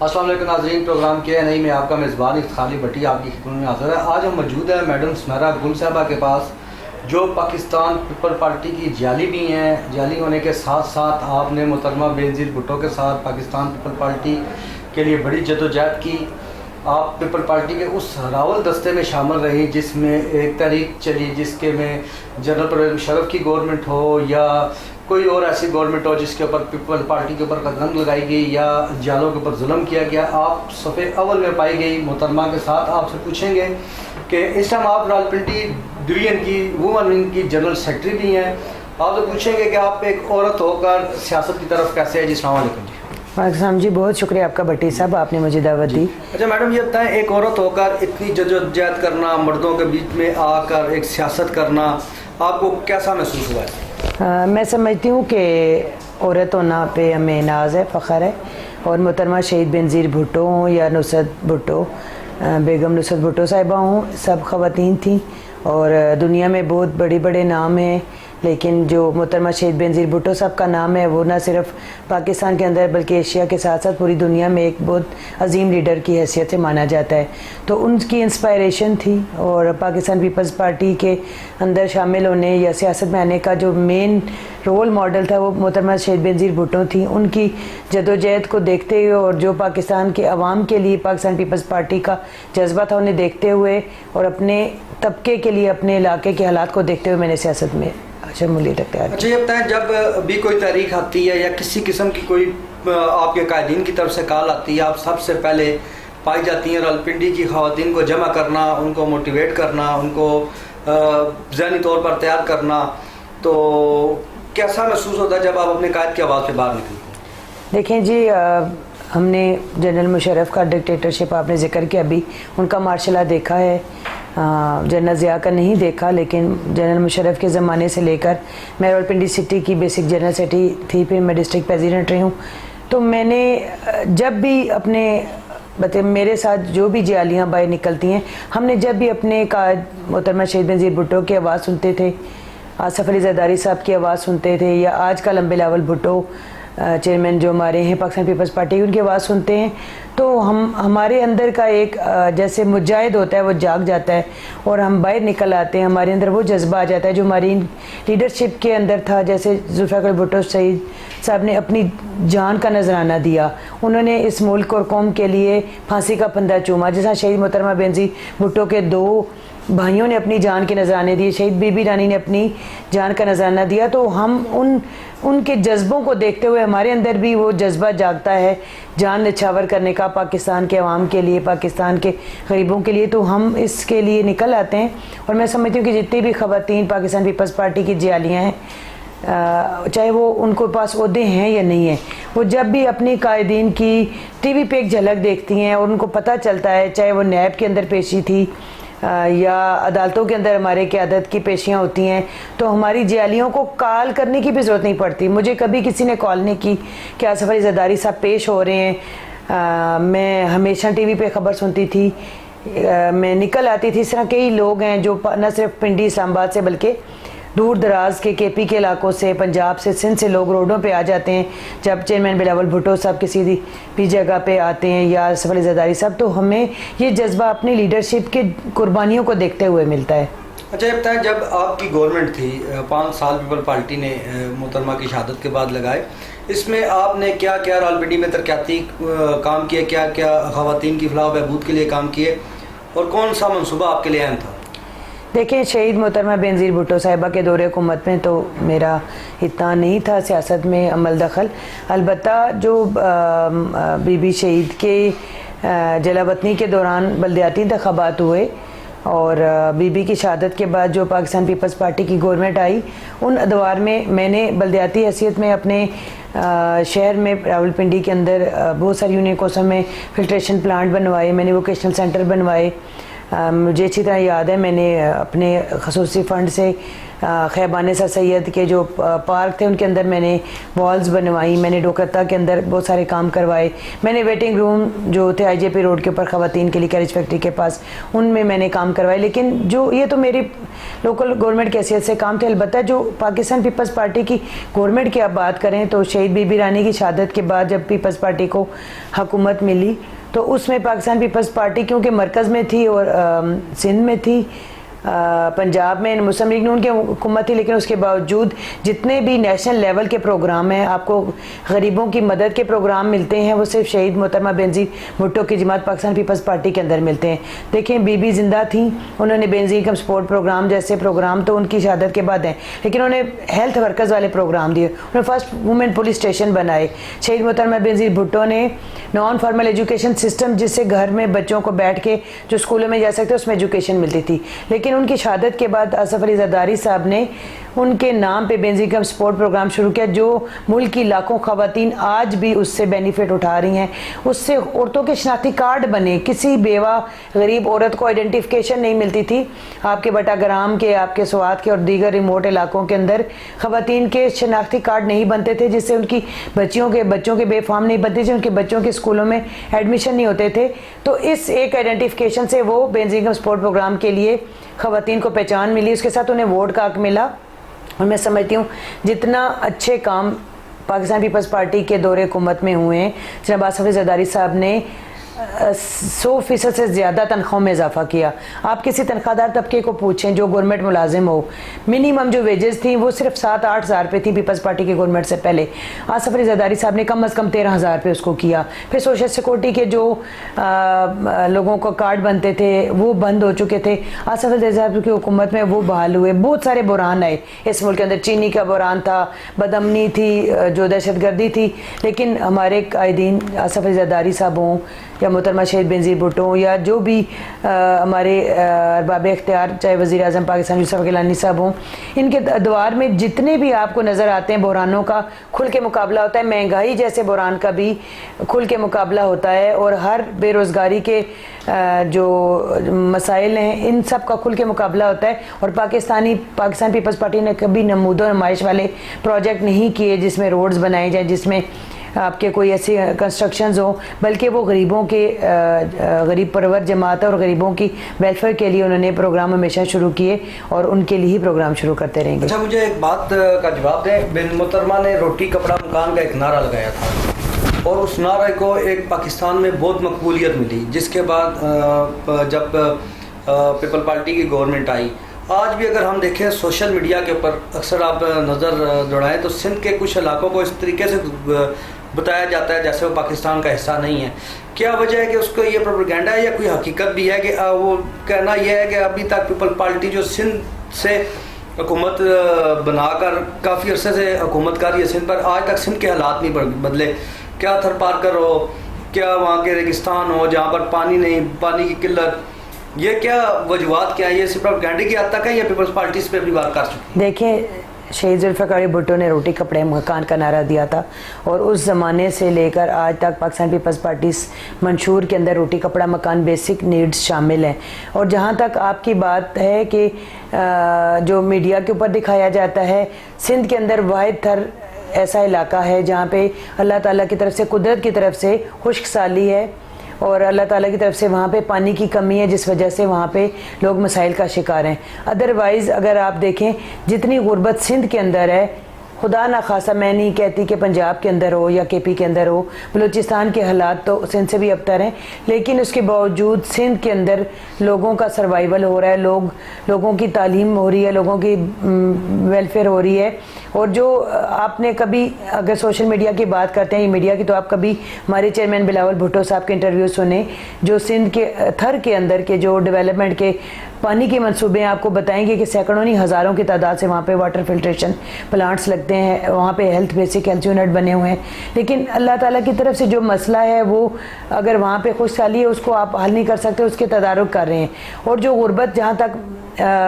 السلام علیکم ناظرین، پروگرام کیا ہے نہیں میں آپ کا میزبان افتخاری بٹی آپ کی خدمت میں حاضر ہے۔ آج ہم موجود ہیں میڈم سمیرہ گل صاحبہ کے پاس، جو پاکستان پیپل پارٹی کی جعلی بھی ہیں۔ جعلی ہونے کے ساتھ ساتھ آپ نے محترمہ بینظیر بھٹو کے ساتھ پاکستان پیپل پارٹی کے لیے بڑی جدوجہد کی۔ آپ پیپل پارٹی کے اس راول دستے میں شامل رہی جس میں ایک تحریک چلی، جس کے میں جنرل پرویز مشرف کی گورنمنٹ ہو یا کوئی اور ایسی گورنمنٹ ہو جس کے اوپر پیپل پارٹی کے اوپر قدغن لگائی گئی یا جالوں کے اوپر ظلم کیا گیا، آپ صفحے اول میں پائی گئی۔ محترمہ کے ساتھ آپ سے پوچھیں گے کہ اس ٹائم آپ راولپنڈی ڈویژن کی وومن ونگ کی جنرل سیکرٹری بھی ہیں۔ آپ سے پوچھیں گے کہ آپ ایک عورت ہو کر سیاست کی طرف کیسے ہے؟ جی السلام علیکم۔ وعلیکم السلام جی، بہت شکریہ آپ کا بٹی صاحب، آپ نے مجھے دعوت دی۔ اچھا میڈم، یہ بتائیں ایک عورت ہو کر اتنی جدوجہد کرنا، مردوں کے بیچ میں آ کر ایک سیاست کرنا، آپ کو کیسا محسوس ہوا ہے؟ میں سمجھتی ہوں کہ عورت ہونا پہ ہمیں ناز ہے، فخر ہے، اور محترمہ شہید بینظیر بھٹو ہوں یا نصرت بھٹو، بیگم نصرت بھٹو صاحبہ ہوں، سب خواتین تھیں اور دنیا میں بہت بڑے بڑے نام ہیں، لیکن جو محترمہ شہید بینظیر بھٹو صاحب کا نام ہے وہ نہ صرف پاکستان کے اندر بلکہ ایشیا کے ساتھ ساتھ پوری دنیا میں ایک بہت عظیم لیڈر کی حیثیت سے مانا جاتا ہے۔ تو ان کی انسپائریشن تھی، اور پاکستان پیپلز پارٹی کے اندر شامل ہونے یا سیاست میں آنے کا جو مین رول ماڈل تھا وہ محترمہ شہید بینظیر بھٹو تھیں۔ ان کی جدوجہد کو دیکھتے ہوئے اور جو پاکستان کے عوام کے لیے پاکستان پیپلز پارٹی کا جذبہ تھا انہیں دیکھتے ہوئے اور اپنے طبقے کے لیے اپنے علاقے کے حالات کو دیکھتے ہوئے میں نے سیاست میں شمولیت اختیار کی۔ اچھا یہ بتائیں، جب بھی کوئی تحریک آتی ہے یا کسی قسم کی کوئی آپ کے قائدین کی طرف سے کال آتی ہے، آپ سب سے پہلے پائی جاتی ہیں راولپنڈی کی خواتین کو جمع کرنا، ان کو موٹیویٹ کرنا، ان کو ذہنی طور پر تیار کرنا، تو کیسا محسوس ہوتا ہے جب آپ اپنے قائد کی آواز سے باہر نکلتے ہیں؟ دیکھیں جی، ہم نے جنرل مشرف کا ڈکٹیٹرشپ آپ نے ذکر کیا، ابھی ان کا مارشل لا دیکھا ہے، جنرل ضیاء کا نہیں دیکھا، لیکن جنرل مشرف کے زمانے سے لے کر میں راولپنڈی سٹی کی بیسک جنرل سیکرٹری تھی، پھر میں ڈسٹرکٹ پریزیڈنٹ رہی ہوں۔ تو میں نے جب بھی اپنے میرے ساتھ جو بھی جعلیاں باہر نکلتی ہیں، ہم نے جب بھی اپنے قائد محترمہ شہید بینظیر بھٹو کی آواز سنتے تھے، آصف علی زرداری صاحب کی آواز سنتے تھے، یا آج کل بلاول بھٹو چیئرمین جو ہمارے ہیں پاکستان پیپلز پارٹی، ان کی آواز سنتے ہیں، تو ہمارے اندر کا ایک جیسے مجاہد ہوتا ہے وہ جاگ جاتا ہے اور ہم باہر نکل آتے ہیں، ہمارے اندر وہ جذبہ آ جاتا ہے جو ہماری لیڈرشپ کے اندر تھا۔ جیسے ذوالفقار بھٹو شہید صاحب نے اپنی جان کا نذرانہ دیا، انہوں نے اس ملک اور قوم کے لیے پھانسی کا پھندا چوما، جیسا شہید محترمہ بینظیر بھٹو کے 2 بھائیوں نے اپنی جان کے نذرانے دیے، شہید بی بی رانی نے اپنی جان کا نذرانہ دیا۔ تو ہم ان کے جذبوں کو دیکھتے ہوئے ہمارے اندر بھی وہ جذبہ جاگتا ہے جان نچھاور کرنے کا پاکستان کے عوام کے لیے، پاکستان کے غریبوں کے لیے، تو ہم اس کے لیے نکل آتے ہیں۔ اور میں سمجھتی ہوں کہ جتنی بھی خواتین پاکستان پیپلز پارٹی کی جعلیاں ہیں، چاہے وہ ان کو پاس عہدے ہیں یا نہیں ہیں، وہ جب بھی اپنی قائدین کی ٹی وی پہ ایک جھلک دیکھتی ہیں اور ان کو پتہ چلتا ہے، چاہے وہ نیب کے اندر پیشی تھی یا عدالتوں کے اندر ہمارے قیادت کی پیشیاں ہوتی ہیں، تو ہماری جعلیوں کو کال کرنے کی بھی ضرورت نہیں پڑتی۔ مجھے کبھی کسی نے کال نہیں کی کہ آصف علی زرداری صاحب پیش ہو رہے ہیں، میں ہمیشہ ٹی وی پہ خبر سنتی تھی، میں نکل آتی تھی۔ اس طرح کئی لوگ ہیں جو نہ صرف پنڈی اسلام آباد سے بلکہ دور دراز کے کے پی کے علاقوں سے، پنجاب سے، سندھ سے لوگ روڈوں پہ آ جاتے ہیں جب چیئرمین بلاول بھٹو صاحب کسی بھی جگہ پہ آتے ہیں یا آصف علی زرداری صاحب، تو ہمیں یہ جذبہ اپنی لیڈرشپ کے قربانیوں کو دیکھتے ہوئے ملتا ہے۔ اچھا یہ بتائیں، جب آپ کی گورنمنٹ تھی 5 سال پیپل پارٹی نے محترمہ کی شہادت کے بعد لگائے، اس میں آپ نے کیا کیا راولپنڈی میں ترقیاتی کام کیے، کیا کیا خواتین کی فلاح و بہبود کے لیے کام کیے، اور کون سا منصوبہ آپ کے لیے اہم تھا؟ دیکھیں، شہید محترمہ بینظیر بھٹو صاحبہ کے دور حکومت میں تو میرا اتنا نہیں تھا سیاست میں عمل دخل، البتہ جو بی بی شہید کے جلا وطنی کے دوران بلدیاتی انتخابات ہوئے اور بی بی کی شہادت کے بعد جو پاکستان پیپلز پارٹی کی گورنمنٹ آئی، ان ادوار میں میں نے بلدیاتی حیثیت میں اپنے شہر میں راولپنڈی کے اندر بہت ساری یونین کوسوں میں فلٹریشن پلانٹ بنوائے، میں نے ووکیشنل سینٹر بنوائے، مجھے اچھی طرح یاد ہے میں نے اپنے خصوصی فنڈ سے خیبان سر سید کے جو پارک تھے ان کے اندر میں نے والز بنوائی، میں نے ڈوکرتا کے اندر بہت سارے کام کروائے، میں نے ویٹنگ روم جو تھے آئی جے پی روڈ کے اوپر خواتین کے لیے کیریج فیکٹری کے پاس ان میں نے کام کروائے. لیکن جو یہ تو میری لوکل گورنمنٹ کی حیثیت سے کام تھے. البتہ جو پاکستان پیپلز پارٹی کی گورنمنٹ کی آپ بات کریں تو شہید بی بی رانی کی شہادت کے بعد جب پیپلز پارٹی کو حکومت ملی تو اس میں پاکستان پیپلز پارٹی کیونکہ مرکز میں تھی اور سندھ میں تھی، پنجاب میں مسلم لیگ نون کی حکومت تھی، لیکن اس کے باوجود جتنے بھی نیشنل لیول کے پروگرام ہیں، آپ کو غریبوں کی مدد کے پروگرام ملتے ہیں، وہ صرف شہید محترمہ بینظیر بھٹو کی جماعت پاکستان پیپلز پارٹی کے اندر ملتے ہیں. دیکھیں بی بی زندہ تھیں، انہوں نے بینظیر کم سپورٹ پروگرام جیسے پروگرام تو ان کی شہادت کے بعد ہیں، لیکن انہوں نے ہیلتھ ورکرز والے پروگرام دیے، انہوں نے فرسٹ وومن پولیس اسٹیشن بنائے. شہید محترمہ بینظیر بھٹو نے نان فارمل ایجوکیشن سسٹم جس سے گھر میں بچوں کو بیٹھ کے جو اسکولوں میں جا سکتے اس میں ایجوکیشن ملتی تھی، لیکن ان کی شہادت کے بعد آصف علی زرداری صاحب نے ان کے نام پہ بینظیر کم سپورٹ پروگرام شروع کیا، جو ملک کی لاکھوں خواتین آج بھی اس سے بینیفٹ اٹھا رہی ہیں. اس سے عورتوں کے شناختی کارڈ بنے، کسی بیوہ غریب عورت کو آئیڈینٹیفیکیشن نہیں ملتی تھی. آپ کے بٹا گرام کے، آپ کے سوات کے اور دیگر ریموٹ علاقوں کے اندر خواتین کے شناختی کارڈ نہیں بنتے تھے، جس سے ان کی بچوں کے بے فارم نہیں بنتے تھے، ان کے بچوں کے اسکولوں میں ایڈمیشن نہیں ہوتے تھے. تو اس ایک آئیڈینٹیفیکیشن سے وہ بینظیر کم سپورٹ پروگرام کے لیے خواتین کو پہچان ملی، اس کے ساتھ انہیں ووٹ کا حق ملا. اور میں سمجھتی ہوں جتنا اچھے کام پاکستان پیپلز پارٹی کے دور حکومت میں ہوئے ہیں، جناب آصف علی زرداری صاحب نے 100% سے زیادہ تنخواہوں میں اضافہ کیا. آپ کسی تنخواہ دار طبقے کو پوچھیں جو گورنمنٹ ملازم ہو، منیمم جو ویجز تھیں وہ صرف 7-8 ہزار پہ تھیں پیپلز پارٹی کی گورنمنٹ سے پہلے. آصف علی زرداری صاحب نے کم از کم 13 ہزار پہ اس کو کیا. پھر سوشل سیکورٹی کے جو لوگوں کو کارڈ بنتے تھے وہ بند ہو چکے تھے، آصف علی زرداری صاحب کی حکومت میں وہ بحال ہوئے. بہت سارے بحران آئے اس ملک کے اندر، چینی کا بحران تھا، بدامنی تھی، جو دہشت گردی تھی، لیکن ہمارے قائدین آصف علی زرداری صاحب ہوں یا محترمہ شہید بینظیر بھٹو یا جو بھی ہمارے ارباب اختیار چاہے وزیر اعظم پاکستان یوسف گیلانی صاحب ہوں، ان کے ادوار میں جتنے بھی آپ کو نظر آتے ہیں بحرانوں کا کھل کے مقابلہ ہوتا ہے. مہنگائی جیسے بحران کا بھی کھل کے مقابلہ ہوتا ہے، اور ہر بے روزگاری کے جو مسائل ہیں ان سب کا کھل کے مقابلہ ہوتا ہے. اور پاکستان پیپلز پارٹی نے کبھی نمود و نمائش والے پروجیکٹ نہیں کیے جس میں روڈز بنائے جائیں، جس میں آپ کے کوئی ایسی کنسٹرکشنز ہوں، بلکہ وہ غریبوں کے غریب پرور جماعت اور غریبوں کی ویلفیئر کے لیے انہوں نے پروگرام ہمیشہ شروع کیے اور ان کے لیے ہی پروگرام شروع کرتے رہیں گے. اچھا مجھے ایک بات کا جواب دیں، بن محترمہ نے روٹی کپڑا مکان کا ایک نعرہ لگایا تھا اور اس نعرے کو ایک پاکستان میں بہت مقبولیت ملی، جس کے بعد جب پیپل پارٹی کی گورنمنٹ آئی، آج بھی اگر ہم دیکھیں سوشل میڈیا کے اوپر اکثر آپ نظر دوڑائیں تو سندھ کے کچھ علاقوں کو اس طریقے سے بتایا جاتا ہے جیسے وہ پاکستان کا حصہ نہیں ہے. کیا وجہ ہے کہ اس کو یہ پروپیگنڈا ہے یا کوئی حقیقت بھی ہے کہ وہ کہنا یہ ہے کہ ابھی تک پیپل پارٹی جو سندھ سے حکومت بنا کر کافی عرصے سے حکومت کر رہی ہے سندھ پر، آج تک سندھ کے حالات نہیں بدلے؟ کیا تھر پارکر ہو، کیا وہاں کے ریگستان ہو جہاں پر پانی نہیں، پانی کی قلت، یہ کیا وجوہات کیا ہے؟ یہ صرف پروپیگنڈے کی حد تک ہے یا پیپلز پارٹی اس پہ بھی بات کر چکی؟ دیکھیں شہید ذوالفقار علی بھٹو نے روٹی کپڑے مکان کا نعرہ دیا تھا، اور اس زمانے سے لے کر آج تک پاکستان پیپلز پارٹی منشور کے اندر روٹی کپڑا مکان بیسک نیڈز شامل ہیں. اور جہاں تک آپ کی بات ہے کہ جو میڈیا کے اوپر دکھایا جاتا ہے، سندھ کے اندر واحد تھر ایسا علاقہ ہے جہاں پہ اللہ تعالیٰ کی طرف سے، قدرت کی طرف سے خشک سالی ہے اور اللہ تعالیٰ کی طرف سے وہاں پہ پانی کی کمی ہے، جس وجہ سے وہاں پہ لوگ مسائل کا شکار ہیں. ادروائز اگر آپ دیکھیں جتنی غربت سندھ کے اندر ہے، خدا نخواستہ میں نہیں کہتی کہ پنجاب کے اندر ہو یا کے پی کے اندر ہو، بلوچستان کے حالات تو سندھ سے بھی ابتر ہیں، لیکن اس کے باوجود سندھ کے اندر لوگوں کا سروائیول ہو رہا ہے، لوگوں کی تعلیم ہو رہی ہے، لوگوں کی ویلفیئر ہو رہی ہے. اور جو آپ نے کبھی اگر سوشل میڈیا کی بات کرتے ہیں، میڈیا کی، تو آپ کبھی ہمارے چیئرمین بلاول بھٹو صاحب کے انٹرویو سنیں جو سندھ کے تھر کے اندر کے جو ڈیولپمنٹ کے پانی کے منصوبے ہیں، آپ کو بتائیں گے کہ سینکڑوں نہیں ہزاروں کی تعداد سے وہاں پہ واٹر فلٹریشن پلانٹس لگتے ہیں، وہاں پہ بیسک ہیلتھ یونٹ بنے ہوئے ہیں. لیکن اللہ تعالیٰ کی طرف سے جو مسئلہ ہے وہ اگر وہاں پہ خشک سالی ہے اس کو آپ حل نہیں کر سکتے، اس کے تدارک کر رہے ہیں. اور جو غربت، جہاں تک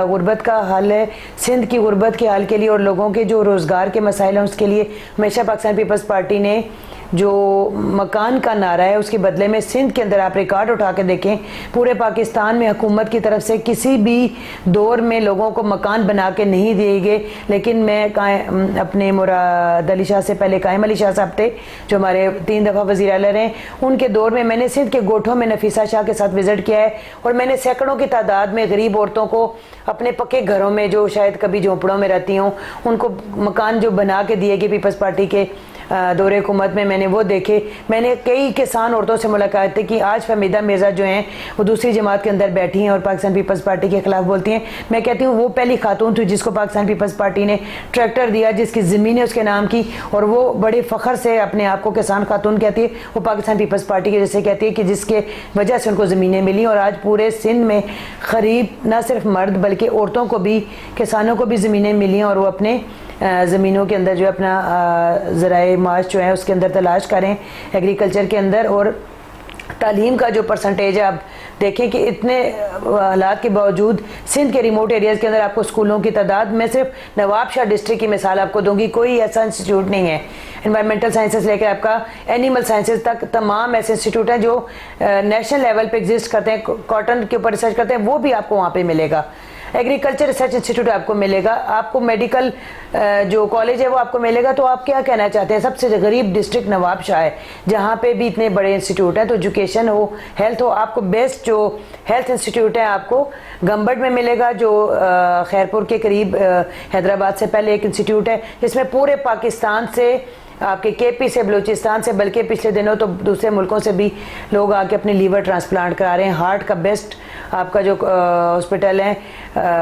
غربت کا حل ہے، سندھ کی غربت کے حل کے لیے اور لوگوں کے جو روزگار کے مسائل ہیں اس کے لیے ہمیشہ پاکستان پیپلز پارٹی نے جو مکان کا نعرہ ہے اس کے بدلے میں سندھ کے اندر آپ ریکارڈ اٹھا کے دیکھیں پورے پاکستان میں حکومت کی طرف سے کسی بھی دور میں لوگوں کو مکان بنا کے نہیں دیے گئے، لیکن میں اپنے مراد علی شاہ سے پہلے قائم علی شاہ صاحب تھے جو ہمارے 3 دفعہ وزیر اعلیٰ رہے، ان کے دور میں نے سندھ کے گوٹھوں میں نفیسہ شاہ کے ساتھ وزٹ کیا ہے، اور میں نے سینکڑوں کی تعداد میں غریب عورتوں کو اپنے پکے گھروں میں جو شاید کبھی جھونپڑوں میں رہتی ہوں ان کو مکان جو بنا کے دیے گئے پیپلز پارٹی کے دور حکومت میں نے وہ دیکھے۔ میں نے کئی کسان عورتوں سے ملاقات کی، آج فہمیدہ مرزا جو ہیں وہ دوسری جماعت کے اندر بیٹھی ہیں اور پاکستان پیپلز پارٹی کے خلاف بولتی ہیں۔ میں کہتی ہوں وہ پہلی خاتون تھی جس کو پاکستان پیپلز پارٹی نے ٹریکٹر دیا، جس کی زمینیں اس کے نام کی، اور وہ بڑے فخر سے اپنے آپ کو کسان خاتون کہتی ہے۔ وہ پاکستان پیپلز پارٹی کے جیسے کہتی ہے کہ جس کے وجہ سے ان کو زمینیں ملی، اور آج پورے سندھ میں قریب نہ صرف مرد بلکہ عورتوں کو بھی، کسانوں کو بھی زمینیں ملی ہیں، اور وہ اپنے زمینوں کے اندر جو اپنا ذرائع معاش جو ہے اس کے اندر تلاش کریں ایگریکلچر کے اندر۔ اور تعلیم کا جو پرسنٹیج ہے، آپ دیکھیں کہ اتنے حالات کے باوجود سندھ کے ریموٹ ایریاز کے اندر آپ کو اسکولوں کی تعداد، میں صرف نواب شاہ ڈسٹرکٹ کی مثال آپ کو دوں گی، کوئی ایسا انسٹیٹیوٹ نہیں ہے انوائرمنٹل سائنسز لے کے آپ کا اینیمل سائنسز تک، تمام ایسے انسٹیٹیوٹ ہیں جو نیشنل لیول پہ ایگزسٹ کرتے ہیں، کاٹن کے اوپر ریسرچ کرتے ہیں، وہ بھی آپ کو وہاں پہ ملے گا۔ ایگریکلچر ریسرچ انسٹیٹیوٹ آپ کو ملے گا، آپ کو میڈیکل جو کالج ہے وہ آپ کو ملے گا۔ تو آپ کیا کہنا چاہتے ہیں؟ سب سے غریب ڈسٹرکٹ نواب شاہ ہے جہاں پہ بھی اتنے بڑے انسٹیٹیوٹ ہیں، تو ایجوکیشن ہو، ہیلتھ ہو، آپ کو بیسٹ جو ہیلتھ انسٹیٹیوٹ ہے آپ کو گمبٹ میں ملے گا، جو خیرپور کے قریب حیدرآباد سے پہلے ایک انسٹیٹیوٹ ہے جس میں پورے پاکستان سے، آپ کے کے پی سے، بلوچستان سے، بلکہ پچھلے دنوں تو دوسرے ملکوں سے بھی لوگ آ کے اپنے لیور ٹرانسپلانٹ کرا رہے ہیں۔ ہارٹ کا بیسٹ آپ کا جو ہاسپٹل ہے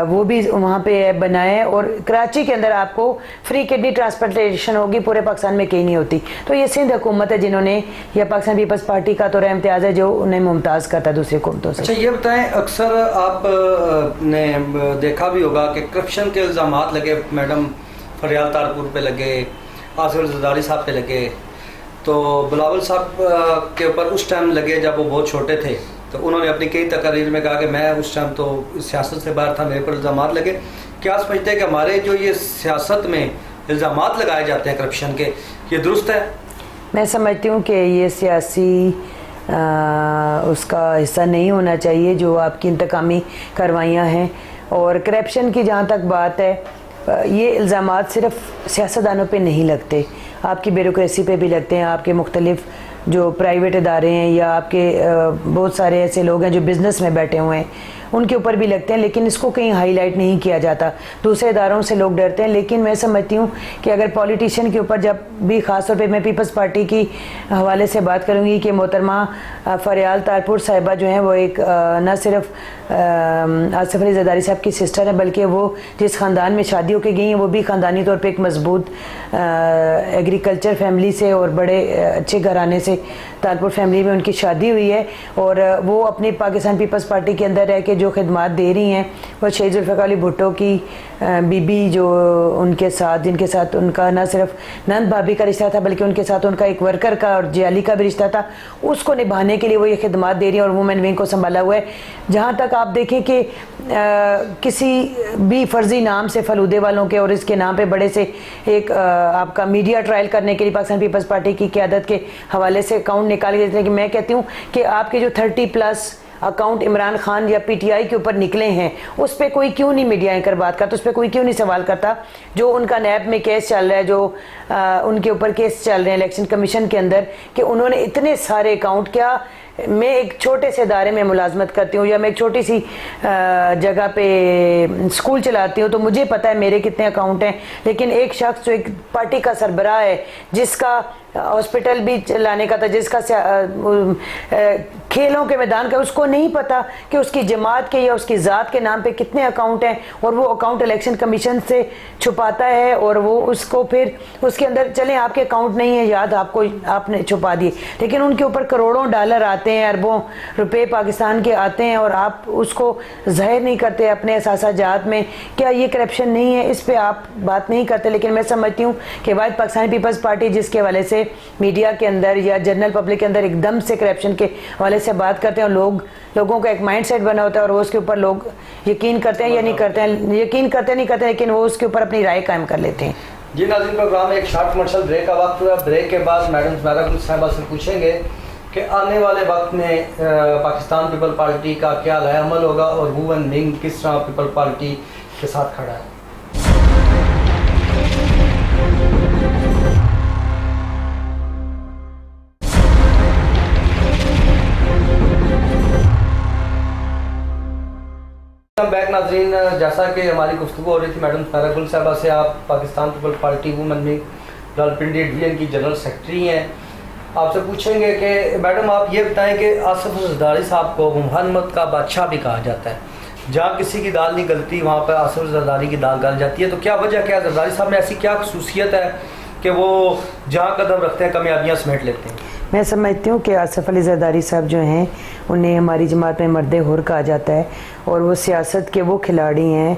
وہ بھی وہاں پہ بنایا ہے، اور کراچی کے اندر آپ کو فری کڈنی ٹرانسپلانٹیشن ہوگی، پورے پاکستان میں کہیں نہیں ہوتی۔ تو یہ سندھ حکومت ہے جنہوں نے، یا پاکستان پیپلز پارٹی کا تو امتیاز ہے جو انہیں ممتاز کرتا ہے دوسری حکومتوں سے۔ اچھا یہ بتائیں، اکثر آپ نے دیکھا بھی ہوگا کہ کرپشن کے الزامات لگے، میڈم فریال تارپور پہ لگے، آصف زرداری صاحب پہ لگے، تو بلاول صاحب کے اوپر اس ٹائم لگے جب وہ بہت چھوٹے تھے، تو انہوں نے اپنی کئی تقاریر میں کہا کہ میں اس ٹائم تو سیاست سے باہر تھا، میرے پر الزامات لگے۔ کیا سمجھتے ہیں کہ ہمارے جو یہ سیاست میں الزامات لگائے جاتے ہیں کرپشن کے، یہ درست ہے؟ میں سمجھتی ہوں کہ یہ سیاسی اس کا حصہ نہیں ہونا چاہیے جو آپ کی انتقامی کاروائیاں ہیں۔ اور کرپشن کی جہاں تک بات ہے، یہ الزامات صرف سیاستدانوں پہ نہیں لگتے، آپ کی بیوروکریسی پہ بھی لگتے ہیں، آپ کے مختلف جو پرائیویٹ ادارے ہیں، یا آپ کے بہت سارے ایسے لوگ ہیں جو بزنس میں بیٹھے ہوئے ہیں، ان کے اوپر بھی لگتے ہیں، لیکن اس کو کہیں ہائی لائٹ نہیں کیا جاتا، دوسرے اداروں سے لوگ ڈرتے ہیں۔ لیکن میں سمجھتی ہوں کہ اگر پولیٹیشین کے اوپر جب بھی، خاص طور پہ میں پیپلز پارٹی کی حوالے سے بات کروں گی کہ محترمہ فریال تارپور صاحبہ جو ہیں وہ ایک نہ صرف آصف علی زرداری صاحب کی سسٹر ہیں، بلکہ وہ جس خاندان میں شادی ہو کے گئی ہیں وہ بھی خاندانی طور پہ ایک مضبوط ایگریکلچر فیملی سے اور بڑے اچھے گھرانے سے، تارپور فیملی میں ان کی شادی ہوئی ہے، اور وہ اپنی پاکستان پیپلز پارٹی کے اندر رہ کے جو خدمات دے رہی ہیں، وہ شہید ذوالفقار علی بھٹو کی بی بی جو ان کے ساتھ، جن کے ساتھ ان کا نہ صرف نند بھابھی کا رشتہ تھا بلکہ ان کے ساتھ ان کا ایک ورکر کا اور جیالی کا بھی رشتہ تھا، اس کو نبھانے کے لیے وہ یہ خدمات دے رہی ہیں، اور وومن ونگ کو سنبھالا ہوا ہے۔ جہاں تک آپ دیکھیں کہ کسی بھی فرضی نام سے فلودے والوں کے اور اس کے نام پہ بڑے سے ایک آپ کا میڈیا ٹرائل کرنے کے لیے پاکستان پیپلز پارٹی کی قیادت کے حوالے سے اکاؤنٹ نکال کے دیتے ہیں، کہ میں کہتی ہوں کہ آپ کے جو 30+ اکاؤنٹ عمران خان یا پی ٹی آئی کے اوپر نکلے ہیں، اس پہ کوئی کیوں نہیں میڈیا اینکر بات کرتا، اس پہ کوئی کیوں نہیں سوال کرتا؟ جو ان کا نیب میں کیس چل رہا ہے، جو ان کے اوپر کیس چل رہے ہیں الیکشن کمیشن کے اندر، کہ انہوں نے اتنے سارے اکاؤنٹ، کیا میں ایک چھوٹے سے ادارے میں ملازمت کرتی ہوں یا میں ایک چھوٹی سی جگہ پہ اسکول چلاتی ہوں تو مجھے پتہ ہے میرے کتنے اکاؤنٹ ہیں، لیکن ایک شخص جو ایک پارٹی کا سربراہ ہے، جس کا ہاسپٹل بھی چلانے کا تھا، جس کا کھیلوں کے میدان کا، اس کو نہیں پتا کہ اس کی جماعت کے یا اس کی ذات کے نام پہ کتنے اکاؤنٹ ہیں، اور وہ اکاؤنٹ الیکشن کمیشن سے چھپاتا ہے، اور وہ اس کو پھر اس کے اندر، چلیں آپ کے اکاؤنٹ نہیں ہے یاد، آپ نے چھپا دیے، لیکن ان کے اوپر کروڑوں ڈالر آتے ہیں، اربوں روپے پاکستان کے آتے ہیں، اور آپ اس کو ظاہر نہیں کرتے اپنے اثاثہ جات میں۔ کیا یہ کرپشن نہیں ہے؟ اس پہ آپ بات نہیں کرتے، لیکن میں سمجھتی ہوں کہ واحد پاکستانی پیپلز پارٹی جس کے حوالے سے میڈیا کے اندر یا جنرل پبلک کے اندر ایک دم سے کرپشن کے حوالے سے بات کرتے ہیں، اور لوگوں کا ایک مائنڈ سیٹ بنا ہوتا ہے، اور وہ اس کے اوپر لوگ یقین کرتے ہیں یا نہیں کرتے ہیں، یقین کرتے نہیں کرتے، لیکن وہ اس کے اوپر اپنی رائے قائم کر لیتے ہیں۔ جی ناظرین، پروگرام ایک شارٹ کمرشل بریک کا وقت ہوا. بریک کے بعد میڈم سمیرا گل صاحبہ سے پوچھیں گے کہ آنے والے وقت میں پاکستان پیپل پارٹی کا کیا رائے عمل ہوگا اور وومن ونگ کس طرح پیپل پارٹی کے ساتھ کھڑا ہے. بیک ناظرین، جیسا کہ ہماری گفتگو ہو رہی تھی میڈم سمیرا گل صاحبہ سے، آپ Pakistan people party women wing Rawalpindi division کی جنرل سیکرٹری ہیں. آپ سے پوچھیں گے کہ میڈم آپ یہ بتائیں کہ آصف زرداری صاحب کو محمد کا بادشاہ بھی کہا جاتا ہے. جہاں کسی کی دال نہیں گلتی وہاں پہ آصف زرداری کی دال گل جاتی ہے. تو کیا وجہ کیا ہے؟ زرداری صاحب میں ایسی کیا خصوصیت ہے کہ وہ جہاں قدم رکھتے ہیں کامیابیاں سمیٹ لیتے ہیں؟ میں سمجھتی ہوں کہ آصف علی زرداری صاحب جو ہیں انہیں ہماری جماعت میں مرد حر کہا جاتا ہے، اور وہ سیاست کے وہ کھلاڑی ہیں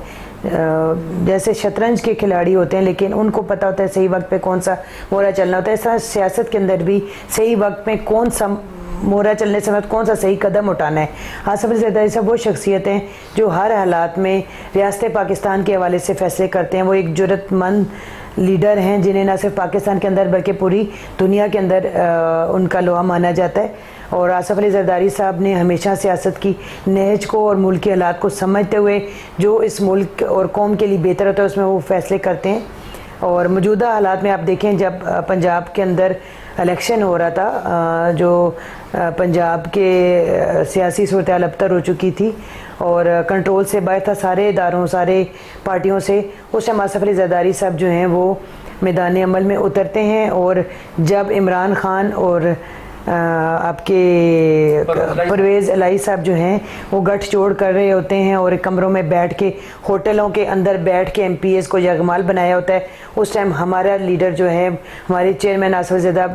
جیسے شطرنج کے کھلاڑی ہوتے ہیں، لیکن ان کو پتہ ہوتا ہے صحیح وقت پہ کون سا مورا چلنا ہوتا ہے. اس طرح سیاست کے اندر بھی صحیح وقت میں کون سا مورا چلنے سے کون سا صحیح قدم اٹھانا ہے. آصف علی زرداری صاحب وہ شخصیت ہیں جو ہر حالات میں ریاست پاکستان کے حوالے سے فیصلے کرتے ہیں. وہ ایک جرأت مند لیڈر ہیں جنہیں نہ صرف پاکستان کے اندر بلکہ پوری دنیا کے اندر ان کا لوہا مانا جاتا ہے. اور آصف علی زرداری صاحب نے ہمیشہ سیاست کی نہج کو اور ملک کے حالات کو سمجھتے ہوئے جو اس ملک اور قوم کے لیے بہتر ہوتا ہے اس میں وہ فیصلے کرتے ہیں. اور موجودہ حالات میں آپ دیکھیں، جب پنجاب کے اندر الیکشن ہو رہا تھا، جو پنجاب کے سیاسی صورتحال ابتر ہو چکی تھی اور کنٹرول سے باہر تھا سارے اداروں سارے پارٹیوں سے، اس ٹائم آصف علی زرداری صاحب جو ہیں وہ میدان عمل میں اترتے ہیں. اور جب عمران خان اور آپ کے پرویز الہی صاحب جو ہیں وہ گٹھ جوڑ کر رہے ہوتے ہیں اور کمروں میں بیٹھ کے ہوٹلوں کے اندر بیٹھ کے ایم پی ایز کو یغمال بنایا ہوتا ہے، اس ٹائم ہمارا لیڈر جو ہے ہمارے چیئرمین آصف علی زردہ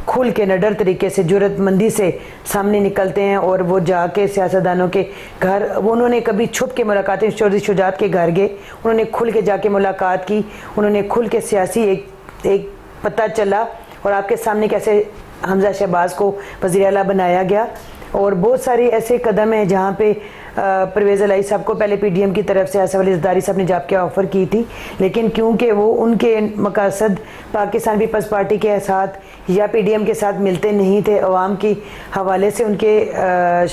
کھل کے نڈر طریقے سے جرأت مندی سے سامنے نکلتے ہیں اور وہ جا کے سیاستدانوں کے گھر، وہ انہوں نے کبھی چھپ کے ملاقاتیں چودھری شجاعت کے گھر گئے، انہوں نے کھل کے جا کے ملاقات کی، انہوں نے کھل کے سیاسی ایک پتہ چلا اور آپ کے سامنے کیسے حمزہ شہباز کو وزیر اعلیٰ بنایا گیا. اور بہت سارے ایسے قدم ہیں جہاں پہ پرویز الہی صاحب کو پہلے پی ڈی ایم کی طرف سے آصف علی زرداری صاحب نے جاب کے آفر کی تھی، لیکن کیونکہ وہ ان کے مقاصد پاکستان پیپلز پارٹی کے ساتھ یا پی ڈی ایم کے ساتھ ملتے نہیں تھے، عوام کے حوالے سے ان کے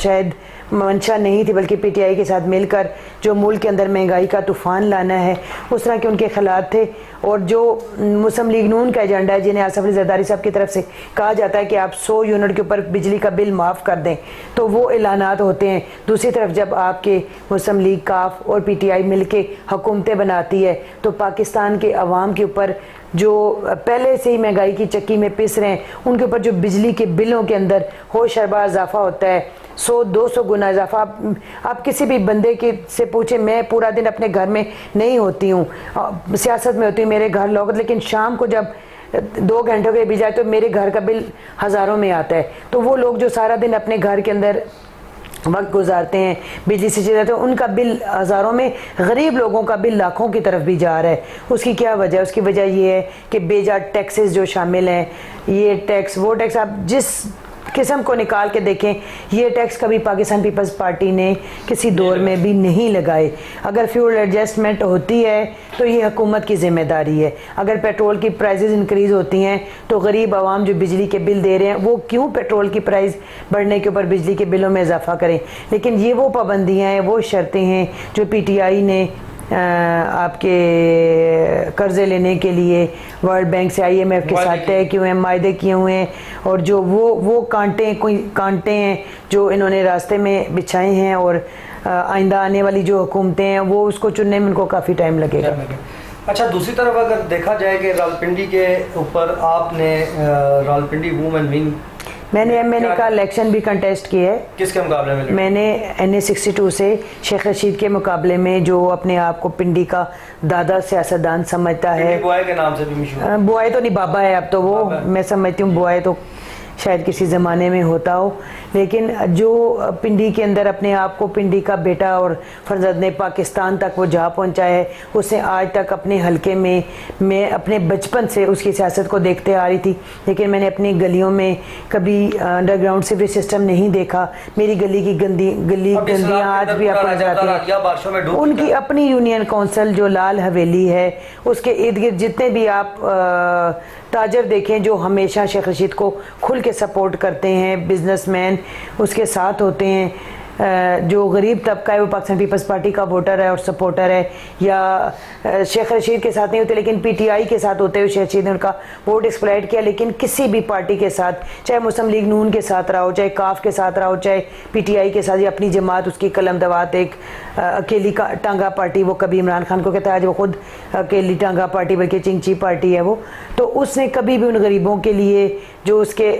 شاید منشا نہیں تھی، بلکہ پی ٹی آئی کے ساتھ مل کر جو ملک کے اندر مہنگائی کا طوفان لانا ہے اس طرح کے ان کے خیالات تھے. اور جو مسلم لیگ نون کا ایجنڈا ہے جنہیں آصف علی زرداری صاحب کی طرف سے کہا جاتا ہے کہ آپ 100 یونٹ کے اوپر بجلی کا بل معاف کر دیں، تو وہ اعلانات ہوتے ہیں. دوسری طرف جب آپ کے مسلم لیگ کاف اور پی ٹی آئی مل کے حکومتیں بناتی ہے تو پاکستان کے عوام کے اوپر جو پہلے سے ہی مہنگائی کی چکی میں پس رہے ہیں ان کے اوپر جو بجلی کے بلوں کے اندر ہوش اربا اضافہ ہوتا ہے، 100-200 گنا اضافہ. آپ کسی بھی بندے کے سے پوچھیں، میں پورا دن اپنے گھر میں نہیں ہوتی ہوں، سیاست میں ہوتی ہوں، میرے گھر لوگ، لیکن شام کو جب 2 گھنٹوں کے بھی جائے تو میرے گھر کا بل ہزاروں میں آتا ہے. تو وہ لوگ جو سارا دن اپنے گھر کے اندر وقت گزارتے ہیں بجلی سے چلاتے ہیں، ان کا بل ہزاروں میں، غریب لوگوں کا بل لاکھوں کی طرف بھی جا رہا ہے. اس کی کیا وجہ ہے؟ اس کی وجہ یہ ہے کہ بے جا ٹیکسز جو شامل ہیں، یہ ٹیکس وہ ٹیکس، آپ جس قسم کو نکال کے دیکھیں، یہ ٹیکس کبھی پاکستان پیپلز پارٹی نے کسی دور میں بھی نہیں لگائے. اگر فیول ایڈجسٹمنٹ ہوتی ہے تو یہ حکومت کی ذمہ داری ہے. اگر پیٹرول کی پرائزز انکریز ہوتی ہیں تو غریب عوام جو بجلی کے بل دے رہے ہیں وہ کیوں پیٹرول کی پرائز بڑھنے کے اوپر بجلی کے بلوں میں اضافہ کریں؟ لیکن یہ وہ پابندیاں ہیں، وہ شرطیں ہیں جو پی ٹی آئی نے آپ کے قرضے لینے کے لیے ورلڈ بینک سے آئی ایم ایف کے ساتھ طے کیے ہوئے ہیں، معاہدے کیے ہوئے ہیں، اور جو وہ کانٹے ہیں جو انہوں نے راستے میں بچھائے ہیں، اور آئندہ آنے والی جو حکومتیں ہیں وہ اس کو چننے میں ان کو کافی ٹائم لگے گا. اچھا، دوسری طرف اگر دیکھا جائے کہ راولپنڈی کے اوپر آپ نے راولپنڈی وومن ونگ میں نے کہا الیکشن بھی کنٹیسٹ کیا ہے. کس کے مقابلے میں؟ میں نے NA62 سے شیخ رشید کے مقابلے میں، جو اپنے آپ کو پنڈی کا دادا سیاستدان سمجھتا ہے، بوائے کے نام سے بھی مشہور، بوائے تو نہیں، بابا ہے اب تو وہ، میں سمجھتی ہوں بوائے تو شاید کسی زمانے میں ہوتا ہو، لیکن جو پنڈی کے اندر اپنے آپ کو پنڈی کا بیٹا اور فرزند نے پاکستان تک وہ جا پہنچا ہے، اس نے آج تک اپنے حلقے میں اپنے بچپن سے اس کی سیاست کو دیکھتے آ رہی تھی، لیکن میں نے اپنی گلیوں میں کبھی انڈر گراؤنڈ سیوریج سسٹم نہیں دیکھا. میری گلی کی گندیاں آج بھی آپ کو نظر آتی ہیں. ان کی اپنی یونین کونسل جو لال حویلی ہے، اس کے ارد گرد جتنے بھی آپ تاجر دیکھیں جو ہمیشہ شیخ رشید کو کھل کے سپورٹ کرتے ہیں، بزنس مین اس کے ساتھ ہوتے ہیں، جو غریب طبقہ ہے وہ پاکستان پیپلز پارٹی کا ووٹر ہے اور سپورٹر ہے، یا شیخ رشید کے ساتھ نہیں ہوتے لیکن پی ٹی آئی کے ساتھ ہوتے ہوئے شیخ رشید نے ان کا ووٹ ایکسپلائٹ کیا. لیکن کسی بھی پارٹی کے ساتھ، چاہے مسلم لیگ نون کے ساتھ رہا ہو، چاہے کاف کے ساتھ رہا ہو، چاہے پی ٹی آئی کے ساتھ، یا اپنی جماعت اس کی قلم دوات ایک اکیلی ٹانگا پارٹی، وہ کبھی عمران خان کو کہتا ہے، آج وہ خود اکیلی ٹانگا پارٹی بلکہ چنچی پارٹی ہے وہ، تو اس نے کبھی بھی ان غریبوں کے لیے جو اس کے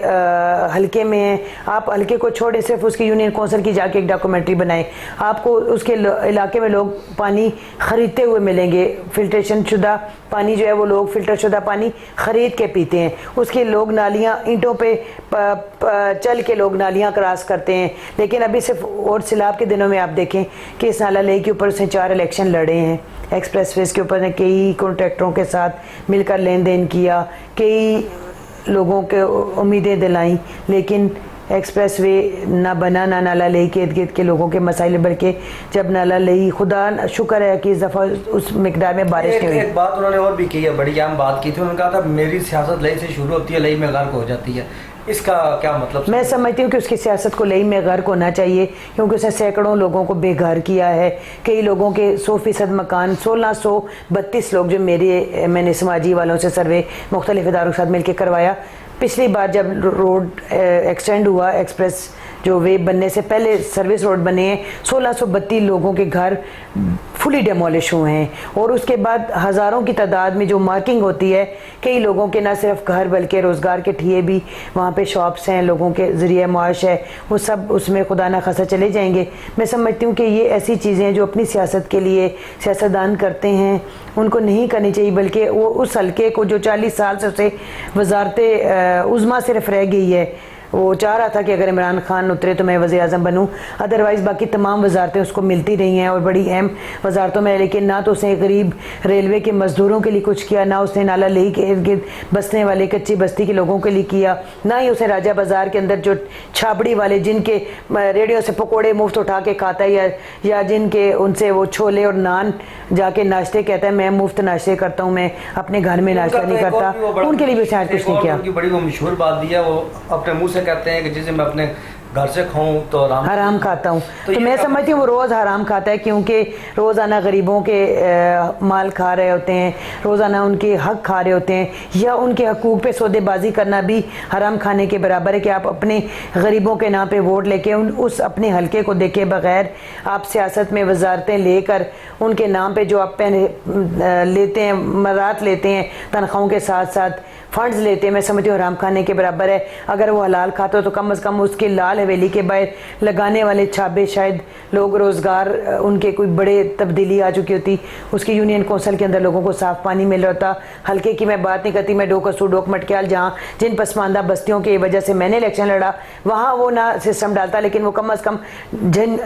حلقے میں ہیں، آپ حلقے کو چھوڑیں، صرف اس کی یونین کونسل کی جا کے ایک ڈاکومنٹری بنائیں، آپ کو اس کے علاقے میں لوگ پانی خریدتے ہوئے ملیں گے. فلٹریشن شدہ پانی جو ہے وہ لوگ فلٹر شدہ پانی خرید کے پیتے ہیں. اس کے لوگ نالیاں اینٹوں پہ چل کے لوگ نالیاں کراس کرتے ہیں. لیکن ابھی صرف اور سیلاب کے دنوں میں آپ دیکھیں کہ اس نالہ لے کے اوپر اس نے 4 الیکشن لڑے ہیں. ایکسپریس ویز کے اوپر نے کئی کانٹریکٹروں کے ساتھ مل کر لین دین کیا، کئی لوگوں کے امیدیں دلائیں، لیکن ایکسپریس وے نہ بنا، نہ نالہ لئی کے ارد گرد کے لوگوں کے مسائل، بلکہ جب نالہ لئی، خدا شکر ہے کہ اس دفعہ اس مقدار میں بارش نہیں ہوئی. ایک بات انہوں نے اور بھی کی ہے، بڑی اہم بات کی تھی، انہوں نے کہا تھا میری سیاست لئی سے شروع ہوتی ہے، لئی میں غرق ہو جاتی ہے. اس کا کیا مطلب؟ میں سمجھتی ہوں کہ اس کی سیاست کو لئی میں غرق ہونا چاہیے، کیونکہ اس نے سینکڑوں لوگوں کو بے گھر کیا ہے. کئی لوگوں کے 100% مکان، 1632 لوگ جو میں نے سماجی والوں سے سروے مختلف اداروں کے ساتھ مل کے کروایا. پچھلی بار جب روڈ ایکسٹینڈ ہوا، ایکسپریس جو وے بننے سے پہلے سروس روڈ بنے ہیں، 1632 لوگوں کے گھر فلی ڈیمولش ہوئے ہیں. اور اس کے بعد ہزاروں کی تعداد میں جو مارکنگ ہوتی ہے، کئی لوگوں کے نہ صرف گھر بلکہ روزگار کے ٹھیے بھی وہاں پہ شاپس ہیں، لوگوں کے ذریعہ معاش ہے، وہ سب اس میں خدا نہ خاصہ چلے جائیں گے. میں سمجھتی ہوں کہ یہ ایسی چیزیں ہیں جو اپنی سیاست کے لیے سیاستدان کرتے ہیں، ان کو نہیں کرنی چاہیے، بلکہ وہ اس حلقے کو جو 40 سال سے اسے وزارت عظمیٰ صرف رہ گئی ہے، وہ چاہ رہا تھا کہ اگر عمران خان اترے تو میں وزیر اعظم بنوں، ادروائز باقی تمام وزارتیں اس کو ملتی رہی ہیں اور بڑی اہم وزارتوں میں، لیکن نہ تو اس نے غریب ریلوے کے مزدوروں کے لیے کچھ کیا، نہ اس نے نالہ لئی کے ارد گرد بسنے والے کچی بستی کے لوگوں کے لیے کیا، نہ ہی اس نے راجہ بازار کے اندر جو چھاپڑی والے جن کے ریڈیو سے پکوڑے مفت اٹھا کے کھاتا ہے، یا جن کے ان سے وہ چھولے اور نان جا کے ناشتے کہتا ہے میں مفت ناشتے کرتا ہوں، میں اپنے گھر میں ناشتہ نہیں کرتا، ان کے لیے بھی شاید کچھ نہیں کیا. ان کی بڑی وہ مشہور بات دی ہے، وہ اپنے منہ سے کہتے ہیں کہ جسے میں اپنے گھر سے کھاؤں تو حرام کھاتا ہوں. تو میں سمجھتی ہوں وہ روز حرام کھاتا ہے، کیونکہ روزانہ غریبوں کے مال کھا رہے ہوتے ہیں، روزانہ ان کے حق کھا رہے ہوتے ہیں، یا ان کے حقوق پہ سودے بازی کرنا بھی حرام کھانے کے برابر ہے کہ آپ اپنے غریبوں کے نام پہ ووٹ لے کے اس اپنے حلقے کو دیکھے بغیر آپ سیاست میں وزارتیں لے کر ان کے نام پہ جو آپ لیتے ہیں، مرات لیتے ہیں، تنخواہوں کے ساتھ ساتھ فنڈز لیتے ہیں، میں سمجھتی ہوں حرام کھانے کے برابر ہے. اگر وہ حلال کھاتا ہو تو کم از کم اس کے لال حویلی کے باہر لگانے والے چھابے شاید لوگ روزگار ان کے کوئی بڑے تبدیلی آ چکی ہوتی، اس کی یونین کونسل کے اندر لوگوں کو صاف پانی مل رہا ہوتا. حلقے کی میں بات نہیں کرتی، میں ڈوکسو ڈوک مٹکیال جہاں جن پسماندہ بستیوں کی وجہ سے میں نے الیکشن لڑا، وہاں وہ نہ سسٹم ڈالتا، لیکن وہ کم از کم جن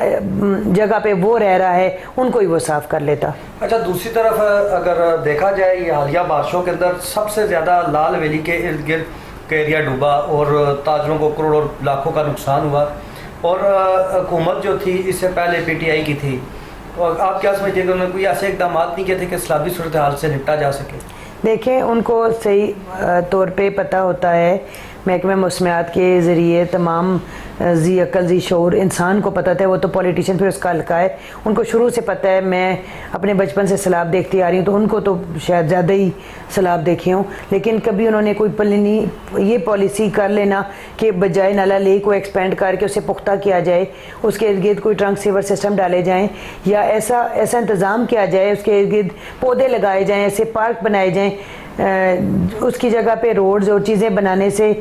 جگہ پہ وہ رہ رہا ہے ان کو ہی وہ صاف کر لیتا. اچھا، دوسری طرف اگر دیکھا جائے یہ حالیہ بارشوں کے اندر سب سے زیادہ لال ویلی کے ارد گرد کا ایریا ڈوبا اور تاجروں کو کروڑوں لاکھوں کا نقصان ہوا، اور حکومت جو تھی اس سے پہلے پی ٹی آئی کی تھی، اور آپ کیا سمجھتے ہیں کہ انہوں نے کوئی ایسے اقدامات نہیں کیے تھے کہ سیلابی صورتحال سے نپٹا جا سکے؟ دیکھیں، ان کو صحیح طور پہ پتہ ہوتا ہے، محکمہ موسمیات کے ذریعے تمام ذی عقل ذی شعور انسان کو پتہ تھا، وہ تو پولیٹیشین پھر اس کا حلقہ ہے، ان کو شروع سے پتہ ہے. میں اپنے بچپن سے سیلاب دیکھتی آ رہی ہوں تو ان کو تو شاید زیادہ ہی سیلاب دیکھے ہوں، لیکن کبھی انہوں نے کوئی یہ پالیسی کر لینا کہ بجائے نالہ لے کو ایکسپینڈ کر کے اسے پختہ کیا جائے، اس کے ارد گرد کوئی ٹرنک سیور سسٹم ڈالے جائیں، یا ایسا انتظام کیا جائے، اس کے ارد گرد پودے لگائے جائیں، ایسے پارک بنائے جائیں، اس کی جگہ پہ روڈز اور چیزیں بنانے سے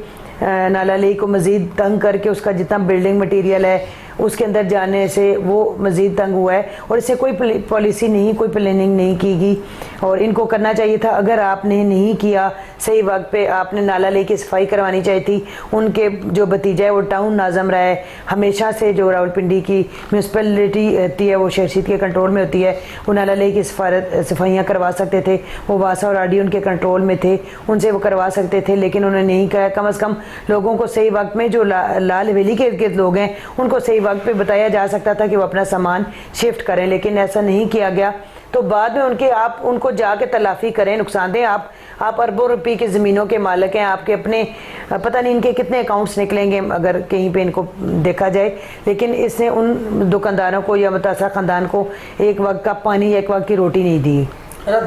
نالہ لئی کو مزید تنگ کر کے اس کا جتنا بلڈنگ مٹیریل ہے اس کے اندر جانے سے وہ مزید تنگ ہوا ہے، اور اس سے کوئی پالیسی نہیں، کوئی پلاننگ نہیں کی گئی، اور ان کو کرنا چاہیے تھا. اگر آپ نے نہیں کیا صحیح وقت پہ، آپ نے نالا لے کے صفائی کروانی چاہیے تھی. ان کے جو بھتیجا ہے وہ ٹاؤن ناظم رہا ہے ہمیشہ سے، جو راولپنڈی کی میونسپلٹی ہوتی ہے وہ شہر شید کے کنٹرول میں ہوتی ہے، وہ نالا لے کی صفائیاں کروا سکتے تھے. وہ واسا اور آر ڈی ان کے کنٹرول میں تھے، ان سے وہ کروا سکتے تھے، لیکن انہوں نے نہیں کہا. کم از کم لوگوں کو صحیح وقت میں، جو لال حویلی کے ارد گرد لوگ ہیں ان کو صحیح وقت پہ بتایا جا سکتا تھا کہ وہ اپنا سامان شفٹ کریں، لیکن ایسا نہیں کیا گیا. تو بعد میں آپ ان کو جا کے تلافی کریں، نقصان دیں. آپ اربوں روپے کی زمینوں کے مالک ہیں، آپ کے اپنے پتہ نہیں ان کے کتنے اکاؤنٹس نکلیں گے اگر کہیں پہ ان کو دیکھا جائے. لیکن اس نے ان دکانداروں کو یا متاثرہ خاندان کو ایک وقت کا پانی یا ایک وقت کی روٹی نہیں دی.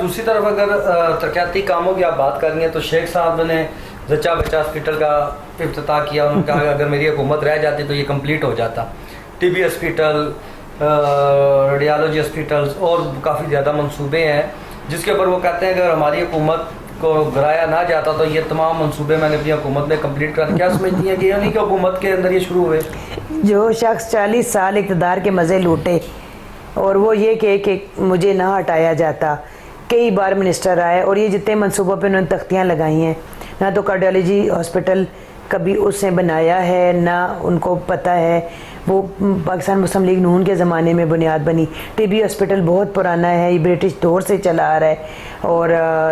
دوسری طرف اگر ترقیاتی کاموں کی آپ بات کر رہی ہیں تو شیخ صاحب نے زچہ بچہ ہاسپٹل کا افتتاح کیا. انہوں نے کہا کہ اگر میری حکومت رہ جاتی تو یہ کمپلیٹ ہو جاتا. T B hospital, radiology hospitals اور کافی زیادہ منصوبے ہیں جس کے اوپر وہ کہتے ہیں کہ اگر ہماری حکومت کو گرایا نہ جاتا تو یہ تمام منصوبے میں نے اپنی حکومت میں کمپلیٹ کر. کیا سمجھتی ہیں کہ یہ نہیں کہ حکومت کے اندر یہ شروع ہوئے؟ جو شخص 40 سال اقتدار کے مزے لوٹے اور وہ یہ کہ مجھے نہ ہٹایا جاتا، کئی بار منسٹر آئے اور یہ جتنے منصوبوں پہ انہوں نے تختیاں لگائی ہیں، نہ تو کارڈیالوجی ہاسپٹل کبھی اس نے بنایا ہے، نہ ان کو پتہ ہے. وہ پاکستان مسلم لیگ نون کے زمانے میں بنیاد بنی. ٹی بی ہاسپٹل بہت پرانا ہے، یہ برٹش دور سے چلا آ رہا ہے، اور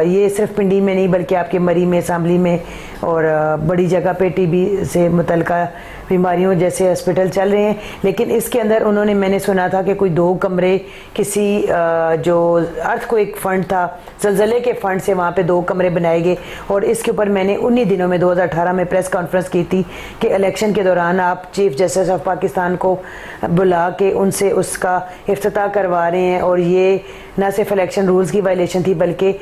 یہ صرف پنڈی میں نہیں بلکہ آپ کے مری میں، ساملی میں اور بڑی جگہ پہ ٹی بی سے متعلقہ بیماریوں جیسے ہاسپٹل چل رہے ہیں. لیکن اس کے اندر انہوں نے، میں نے سنا تھا کہ کوئی 2 کمرے کسی جو ارتھ کو ایک فنڈ تھا، زلزلے کے فنڈ سے وہاں پہ 2 کمرے بنائے گئے. اور اس کے اوپر میں نے انہی دنوں میں 2018 میں پریس کانفرنس کی تھی کہ الیکشن کے دوران آپ چیف جسٹس آف پاکستان کو بلا کے ان سے اس کا افتتاح کروا رہے ہیں. اور یہ نہ صرف الیکشن رولز کی وائلیشن تھی بلکہ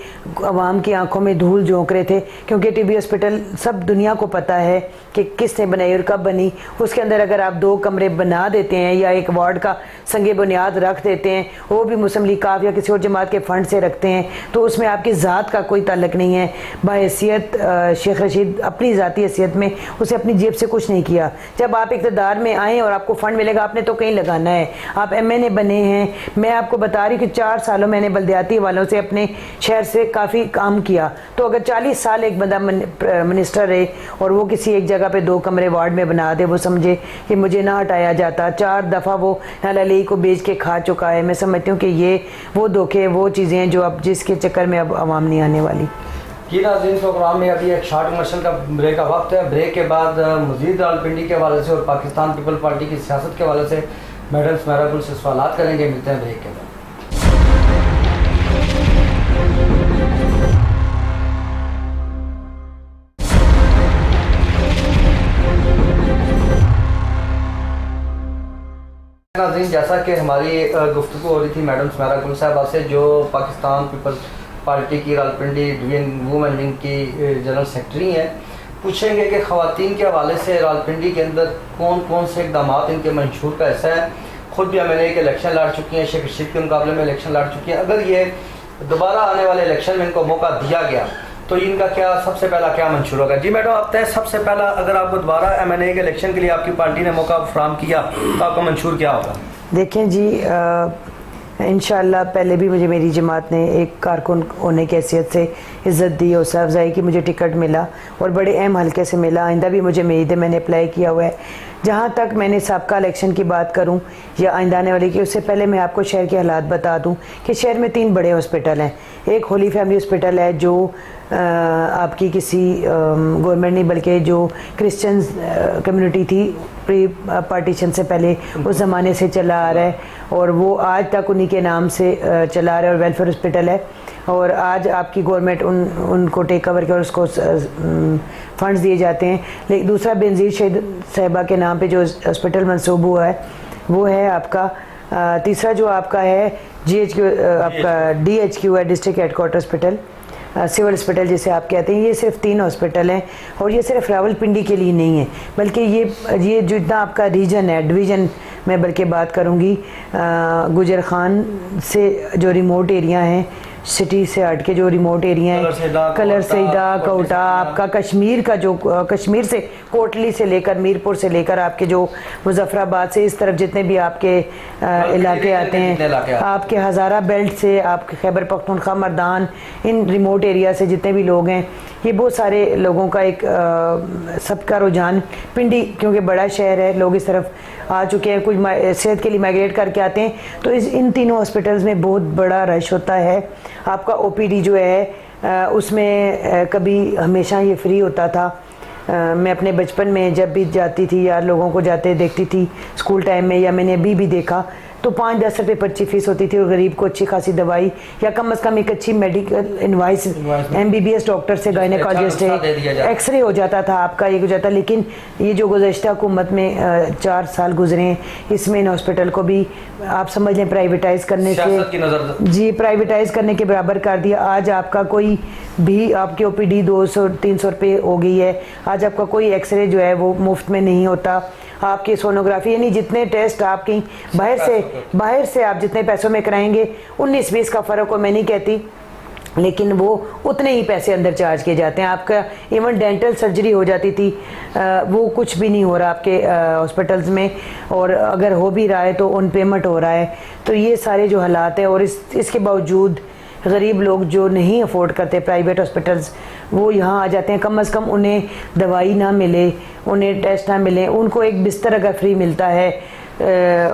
عوام کی آنکھوں میں دھول جھونک رہے تھے، کیونکہ ٹی بی ہاسپٹل سب دنیا کو پتہ ہے کہ کس نے بنائی اور کب بنی. اس کے اندر اگر آپ 2 کمرے بنا دیتے ہیں یا ایک وارڈ کا سنگ بنیاد رکھ دیتے ہیں، وہ بھی مسلم لیگ کاف یا کسی اور جماعت کے فنڈ سے رکھتے ہیں، تو اس میں آپ کی ذات کا کوئی تعلق نہیں ہے. بحیثیت شیخ رشید اپنی ذاتی حیثیت میں اسے اپنی جیب سے کچھ نہیں کیا. جب آپ اقتدار میں آئیں اور آپ کو فنڈ ملے گا، آپ نے تو کہیں لگانا ہے. آپ ایم این اے بنے ہیں، میں آپ کو بتا رہی کہ 4 سالوں میں نے بلدیاتی والوں سے اپنے شہر سے کافی کام کیا. تو اگر 40 سال ایک بندہ منسٹر رہے اور وہ کسی ایک جگہ پہ 2 کمرے وارڈ میں بنا دے، وہ سمجھے کہ مجھے نہ ہٹایا جاتا. 4 دفعہ وہ نالا علی کو بیچ کے کھا چکا ہے. میں سمجھتی ہوں کہ یہ وہ دھوکے، وہ چیزیں ہیں جو اب جس کے چکر میں اب عوام نہیں آنے والی. جی ناظرین، پروگرام میں ابھی ایک شارٹ کمرشل کا بریک کا وقت ہے. بریک کے بعد مزید راولپنڈی کے حوالے سے اور پاکستان پیپل پارٹی کی سیاست کے حوالے سے میڈم سمیرا گل سے سوالات کریں گے. ملتے ہیں بریک کے بعد. ناظرین، جیسا کہ ہماری گفتگو ہو رہی تھی میڈم سمیرا گل صاحبہ سے، جو پاکستان پیپل پارٹی کی راولپنڈی ڈویژن وومن ونگ کی جنرل سیکرٹری ہیں، پوچھیں گے کہ خواتین کے حوالے سے راولپنڈی کے اندر کون کون سے اقدامات ان کے منشور کا حصہ ہے. خود بھی میں نے ایک الیکشن لڑ چکی ہیں، شیخ رشید کے مقابلے میں الیکشن لڑ چکی ہیں. اگر یہ دوبارہ آنے والے الیکشن میں ان کو موقع دیا گیا تو ان کا کیا سب سے پہلا کیا منشور ہوگا؟ جی میڈم، آپ سب سے پہلا اگر آپ کو دوبارہ ایم این اے کے الیکشن کے لیے آپ کی پارٹی نے موقع فراہم کیا تو آپ کا منشور کیا ہوگا؟ دیکھیں جی، انشاءاللہ پہلے بھی مجھے میری جماعت نے ایک کارکن ہونے کی حیثیت سے عزت دی، حوصلہ افزائی کی، مجھے ٹکٹ ملا اور بڑے اہم حلقے سے ملا. آئندہ بھی مجھے امید ہے، میں نے اپلائی کیا ہوا ہے. جہاں تک میں نے سابقہ الیکشن کی بات کروں یا آئندہ آنے والی کی، اس سے پہلے میں آپ کو شہر کے حالات بتا دوں کہ شہر میں 3 بڑے ہاسپٹل ہیں. ایک ہولی فیملی ہاسپٹل ہے جو آپ کی کسی گورنمنٹ نہیں بلکہ جو کرسچن کمیونٹی تھی پری پارٹیشن سے پہلے اس زمانے سے چلا آ رہا ہے، اور وہ آج تک انہی کے نام سے چلا آ رہا ہے، اور ویلفیئر ہاسپٹل ہے. اور آج آپ کی گورنمنٹ ان کو ٹیک اوور کر اور اس کو فنڈز دیے جاتے ہیں. لیکن دوسرا بنظیر شہید صاحبہ کے نام پہ جو ہاسپٹل منسوب ہوا ہے وہ ہے آپ کا. تیسرا جو آپ کا ہے GHQ، آپ کا DHQ ہے، district head quarter hospital, civil hospital جسے آپ کہتے ہیں. یہ صرف 3 ہاسپٹل ہیں، اور یہ صرف راولپنڈی کے لیے نہیں ہے بلکہ یہ جتنا آپ کا ریجن ہے، ڈویژن میں بلکہ بات کروں گی، گجر خان سے جو ریموٹ ایریا ہیں سٹی سے ہٹ کے جو ریموٹ ایریا ہیں، کلر سیدہ، کوٹا، آپ کا کشمیر کا جو کشمیر سے کوٹلی سے لے کر میرپور سے لے کر آپ کے جو مظفر آباد سے اس طرف جتنے بھی آپ کے علاقے آتے ہیں، آپ کے ہزارہ بیلٹ سے، آپ کے خیبر پختونخوا، مردان، ان ریموٹ ایریا سے جتنے بھی لوگ ہیں، یہ بہت سارے لوگوں کا ایک سب کا رجحان پنڈی، کیونکہ بڑا شہر ہے، لوگ اس طرف آ چکے ہیں، کچھ صحت کے لیے مائگریٹ کر کے آتے ہیں، تو ان تینوں ہاسپٹلز میں بہت بڑا رش ہوتا ہے۔ آپ کا او پی ڈی جو ہے اس میں کبھی ہمیشہ یہ فری ہوتا تھا۔ میں اپنے بچپن میں جب بھی جاتی تھی یا لوگوں کو جاتے دیکھتی تھی اسکول ٹائم میں، یا میں نے ابھی بھی دیکھا، تو 5-10 روپے پرچی فیس ہوتی تھی، اور غریب کو اچھی خاصی دوائی یا کم از کم ایک اچھی میڈیکل انوائس MBBS ڈاکٹر سے، گائنیکالوجسٹ سے ایکس رے ہو جاتا تھا آپ کا، یہ ہو جاتا۔ لیکن یہ جو گزشتہ حکومت میں 4 سال گزرے ہیں، اس میں ان ہاسپٹل کو بھی آپ سمجھ لیں پرائیویٹائز کرنے سے، جی پرائیویٹائز کرنے کے برابر کر دیا۔ آج آپ کا کوئی بھی آپ کی OPD 200-300 روپے ہو گئی ہے۔ آج آپ کا کوئی ایکس رے جو ہے وہ مفت میں نہیں ہوتا۔ آپ کی سونوگرافی، یعنی جتنے ٹیسٹ آپ کی باہر سے آپ جتنے پیسوں میں کرائیں گے، 19-20 کا فرق ہو، میں نہیں کہتی، لیکن وہ اتنے ہی پیسے اندر چارج کیے جاتے ہیں۔ آپ کا ایون ڈینٹل سرجری ہو جاتی تھی، وہ کچھ بھی نہیں ہو رہا آپ کے ہاسپٹلز میں، اور اگر ہو بھی رہا ہے تو آن پیمنٹ ہو رہا ہے۔ تو یہ سارے جو حالات ہیں، اور اس کے باوجود غریب لوگ جو نہیں افورڈ کرتے پرائیویٹ ہاسپٹلز، وہ یہاں آ جاتے ہیں۔ کم از کم انہیں دوائی نہ ملے، انہیں ٹیسٹ نہ ملے، ان کو ایک بستر اگر فری ملتا ہے،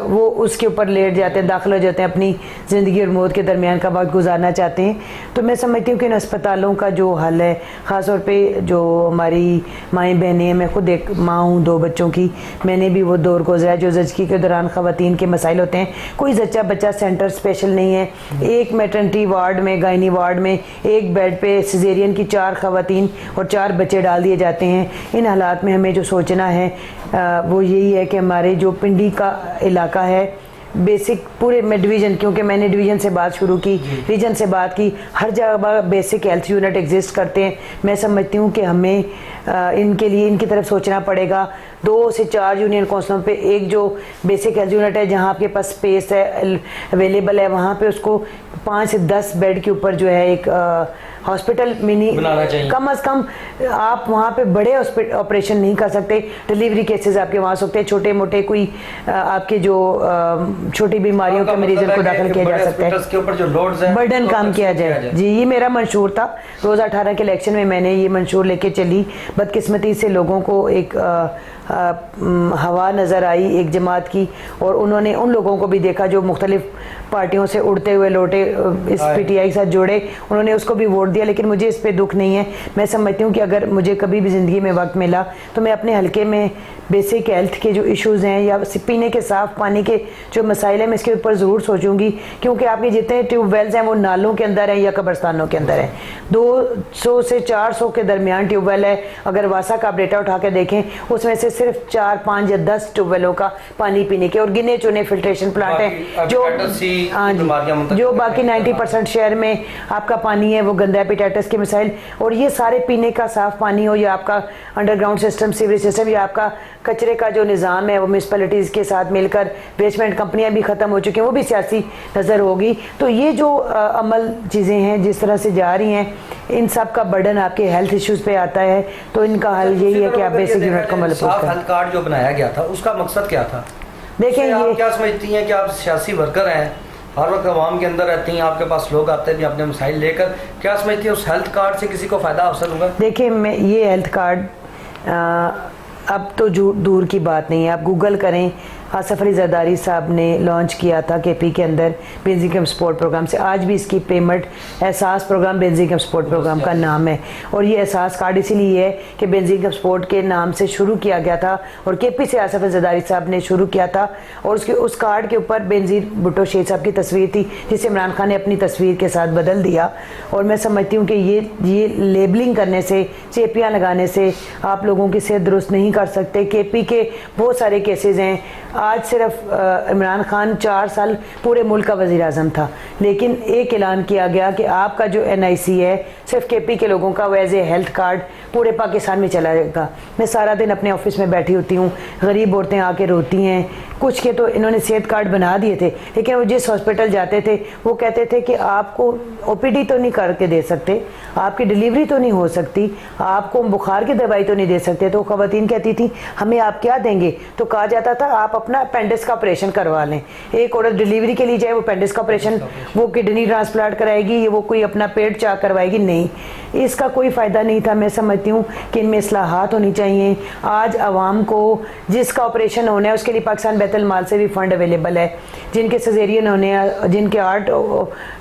وہ اس کے اوپر لیٹ جاتے ہیں، داخل ہو جاتے ہیں، اپنی زندگی اور موت کے درمیان کا وقت گزارنا چاہتے ہیں۔ تو میں سمجھتی ہوں کہ ان اسپتالوں کا جو حل ہے، خاص طور پہ جو ہماری مائیں بہنیں ہیں، میں خود ایک ماں ہوں 2 بچوں کی، میں نے بھی وہ دور گزرا جو زچگی کے دوران خواتین کے مسائل ہوتے ہیں۔ کوئی زچہ بچہ سینٹر اسپیشل نہیں ہے، ایک میٹرنٹی وارڈ میں، گائنی وارڈ میں ایک بیڈ پہ سیزیرین کی 4 خواتین اور 4 بچے ڈال دیے جاتے ہیں۔ ان حالات میں ہمیں جو سوچنا ہے وہ یہی ہے کہ ہمارے جو پنڈی کا علاقہ ہے، بیسک پورے میں ڈویژن، کیونکہ میں نے ڈویژن سے بات شروع کی، ریجن سے بات کی، ہر جگہ بیسک ہیلتھ یونٹ ایگزسٹ کرتے ہیں۔ میں سمجھتی ہوں کہ ہمیں ان کے لیے ان کی طرف سوچنا پڑے گا۔ 2 سے 4 یونین کونسلوں پہ ایک جو بیسک ہیلتھ یونٹ ہے، جہاں آپ کے پاس اسپیس ہے، اویلیبل ہے، وہاں پہ اس کو 5 سے 10 بیڈ کے اوپر جو ہے ایک ہاسپٹل منی بنانا چاہیے۔ کم از کم آپ وہاں پہ بڑے آپریشن نہیں کر سکتے، ڈیلیوری کیسز آپ کے وہاں سکتے ہیں، چھوٹے موٹے کوئی آپ کے جو چھوٹی بیماریوں کے مریضوں کو داخل کیا جا سکتا ہے، برڈن کام کیا جائے۔ جی یہ میرا منشور تھا، روز 18 کے الیکشن میں میں نے یہ منشور لے کے چلی۔ بدقسمتی سے لوگوں کو ایک ہوا نظر آئی ایک جماعت کی، اور انہوں نے ان لوگوں کو بھی دیکھا جو مختلف پارٹیوں سے اڑتے ہوئے لوٹے اس PTI کے ساتھ جوڑے، انہوں نے اس کو بھی ووٹ دیا۔ لیکن مجھے اس پہ دکھ نہیں ہے۔ میں سمجھتی ہوں کہ اگر مجھے کبھی بھی زندگی میں وقت ملا تو میں اپنے حلقے میں بیسک ہیلتھ کے جو ایشوز ہیں یا پینے کے صاف پانی کے جو مسائل ہیں، میں اس کے اوپر ضرور سوچوں گی، کیونکہ آپ کے جتنے ٹیوب ویلز ہیں وہ نالوں کے اندر ہیں یا قبرستانوں کے اندر ہیں۔ 200 سے 400 کے درمیان ٹیوب ویل ہے۔ اگر واسا کا آپ ڈیٹا اٹھا کے دیکھیں، اس میں سے صرف 4, 5 یا 10 ٹیوب ویلوں کا پانی پینے کے، اور گنے چنے فلٹریشن پلانٹ ہیں جو باقی 90% شہر میں آپ کا پانی ہے وہ گندا ہیپیٹائٹس کے مسائل۔ اور یہ سارے پینے کا صاف پانی ہو، یا آپ کا under ground system, sewerage system, یا آپ کا کچرے کا جو نظام ہے وہ میونسپلٹیز کے ساتھ مل کر، بیسمنٹ کمپنیاں بھی ختم ہو چکی ہیں، وہ بھی سیاسی نظر ہوگی۔ تو یہ جو عمل چیزیں ہیں جس طرح سے جا رہی ہیں، ان سب کا برڈن آپ کے ہیلتھ ایشوز پہ آتا ہے۔ تو ان کا حل یہی ہے کہ آپ بیسک یونٹ کو ملحوظ کریں۔ ہیلتھ کارڈ جو بنایا گیا تھا اس کا مقصد کیا تھا؟ دیکھیں آپ کیا سمجھتی ہیں کہ آپ سیاسی ورکر ہیں، ہر وقت عوام کے اندر رہتی ہیں، آپ کے پاس لوگ آتے ہیں اپنے مسائل لے کر، کیا سمجھتی ہیں اس ہیلتھ کارڈ سے کسی کو فائدہ حاصل ہوگا؟ دیکھیں میں یہ ہیلتھ کارڈ اب تو دور کی بات نہیں ہے، آپ گوگل کریں، آصف علی زرداری صاحب نے لانچ کیا تھا KP کے اندر بینزین کم سپورٹ پروگرام سے۔ آج بھی اس کی پیمنٹ احساس پروگرام بینزین کم سپورٹ پروگرام کا نام ہے، اور یہ احساس کارڈ اسی لیے ہے کہ بینزین کم سپورٹ کے نام سے شروع کیا گیا تھا، اور KP سے آصف علی زرداری صاحب نے شروع کیا تھا، اور اس کارڈ کے اوپر بینزین بھٹو شیخ صاحب کی تصویر تھی، جسے عمران خان نے اپنی تصویر کے ساتھ بدل دیا۔ اور میں سمجھتی ہوں کہ یہ لیبلنگ کرنے سے، چیپیاں لگانے سے آپ لوگوں کی صحت درست نہیں کر سکتے۔ KP کے بہت سارے کیسز ہیں۔ آج صرف عمران خان 4 سال پورے ملک کا وزیر اعظم تھا، لیکن ایک اعلان کیا گیا کہ آپ کا جو NIC ہے صرف KP کے لوگوں کا وہ ایز اے ہیلتھ کارڈ پورے پاکستان میں چلا جائے گا. میں سارا دن اپنے آفس میں بیٹھی ہوتی ہوں, غریب عورتیں آ کے روتی ہیں. کچھ کے تو انہوں نے صحت کارڈ بنا دیے تھے, لیکن وہ جس ہاسپٹل جاتے تھے وہ کہتے تھے کہ آپ کو OPD تو نہیں کر کے دے سکتے, آپ کی ڈیلیوری تو نہیں ہو سکتی, آپ کو بخار کی دوائی تو نہیں دے سکتے. تو خواتین کہتی تھیں ہمیں آپ کیا دیں گے؟ تو کہا جاتا تھا آپ اپنا اپینڈکس کا آپریشن کروا لیں. ایک عورت ڈیلیوری کے لیے جائے وہ اپینڈکس کا آپریشن, وہ کڈنی ٹرانسپلانٹ کرائے گی یا وہ کوئی اپنا پیٹ چاک کروائے گی؟ نہیں, اس کا کوئی فائدہ نہیں تھا. میں سمجھتی ہوں کہ ان میں اصلاحات ہونی چاہیے. آج عوام کو جس کا آپریشن ہونا ہے اس کے لیے پاکستان بیت المال سے بھی فنڈ اویلیبل ہے. جن کے سیزیرین ہونے ہیں, جن کے ہارٹ